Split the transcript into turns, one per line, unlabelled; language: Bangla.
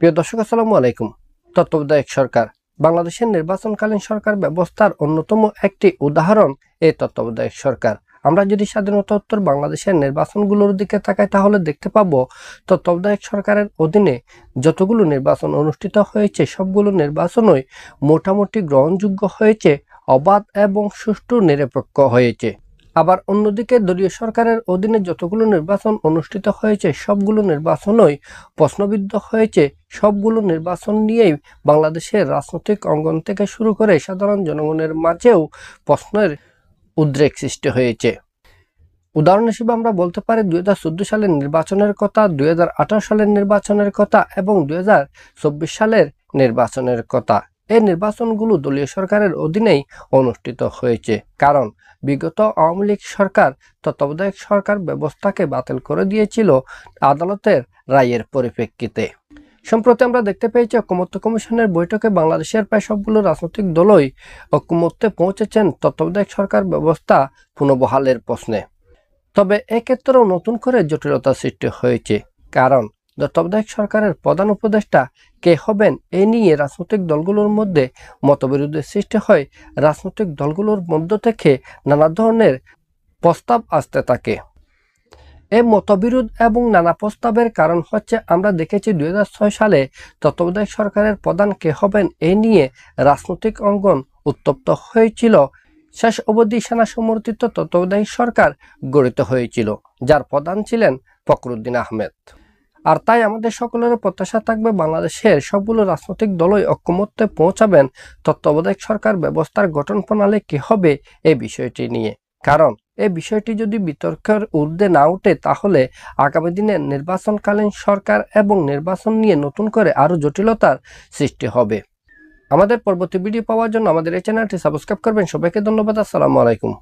প্রিয় দর্শক, আসসালামু আলাইকুম। তত্ত্বাবধায়ক সরকার বাংলাদেশের নির্বাচনকালীন সরকার ব্যবস্থার অন্যতম একটি উদাহরণ এই তত্ত্বাবধায়ক সরকার। আমরা যদি স্বাধীনতোত্তর বাংলাদেশের নির্বাচনগুলোর দিকে তাকাই তাহলে দেখতে পাবো তত্ত্বাবধায়ক সরকারের অধীনে যতগুলো নির্বাচন অনুষ্ঠিত হয়েছে সবগুলো নির্বাচনই মোটামুটি গ্রহণযোগ্য হয়েছে, অবাধ এবং সুষ্ঠু নিরপেক্ষ হয়েছে। আবার অন্যদিকে দলীয় সরকারের অধীনে যতগুলো নির্বাচন অনুষ্ঠিত হয়েছে সবগুলো নির্বাচনই প্রশ্নবিদ্ধ হয়েছে। সবগুলো নির্বাচন নিয়েই বাংলাদেশের রাজনৈতিক অঙ্গন থেকে শুরু করে সাধারণ জনগণের মাঝেও প্রশ্নের উদ্রেক সৃষ্টি হয়েছে। উদাহরণ হিসেবে আমরা বলতে পারি 2014 সালের নির্বাচনের কথা, 2018 সালের নির্বাচনের কথা এবং 2024 সালের নির্বাচনের কথা। এই নির্বাচনগুলো দলীয় সরকারের অধীনেই অনুষ্ঠিত হয়েছে, কারণ বিগত আওয়ামী লীগ সরকার তত্ত্বাবধায়ক সরকার ব্যবস্থাকে বাতিল করে দিয়েছিল আদালতের রায়ের পরিপ্রেক্ষিতে। সম্প্রতি আমরা দেখতে পেয়েছি ঐকমত্য কমিশনের বৈঠকে বাংলাদেশের প্রায় সবগুলো রাজনৈতিক দলই ঐকমত্যে পৌঁছেছেন তত্ত্বাবধায়ক সরকার ব্যবস্থা পুনর্বহালের প্রশ্নে। তবে এক্ষেত্রেও নতুন করে জটিলতা সৃষ্টি হয়েছে, কারণ তত্ত্বাবধায়ক সরকারের প্রধান উপদেষ্টা কে হবেন এ নিয়ে রাজনৈতিক দলগুলোর মধ্যে মতবিরোধের সৃষ্টি হয়। রাজনৈতিক দলগুলোর মধ্য থেকে নানা ধরনের প্রস্তাব আসতে থাকে। এই মতবিরোধ এবং নানা প্রস্তাবের কারণ হচ্ছে আমরা দেখেছি 2006 সালে তত্ত্বাবধায়ক সরকারের প্রধান কে হবেন এ নিয়ে রাজনৈতিক অঙ্গন উত্তপ্ত হয়েছিল। শেষ অবধি সেনা সমর্থিত তত্ত্বাবধায়ক সরকার গঠিত হয়েছিল, যার প্রধান ছিলেন ফখরুদ্দিন আহমেদ। আর তাই আমাদের সকলের প্রত্যাশা থাকবে বাংলাদেশের সবগুলো রাজনৈতিক দলই ঐকমত্যে পৌঁছাবেন তত্ত্বাবধায়ক সরকার ব্যবস্থার গঠন প্রণালী কি হবে এই বিষয়টি নিয়ে। কারণ এই বিষয়টি যদি বিতর্কের ঊর্ধ্বে না ওঠে তাহলে আগামী দিনে নির্বাচনকালীন সরকার এবং নির্বাচন নিয়ে নতুন করে আরও জটিলতার সৃষ্টি হবে। আমাদের পরবর্তী ভিডিও পাওয়ার জন্য আমাদের এই চ্যানেলটি সাবস্ক্রাইব করবেন। সবাইকে ধন্যবাদ। আসসালামু আলাইকুম।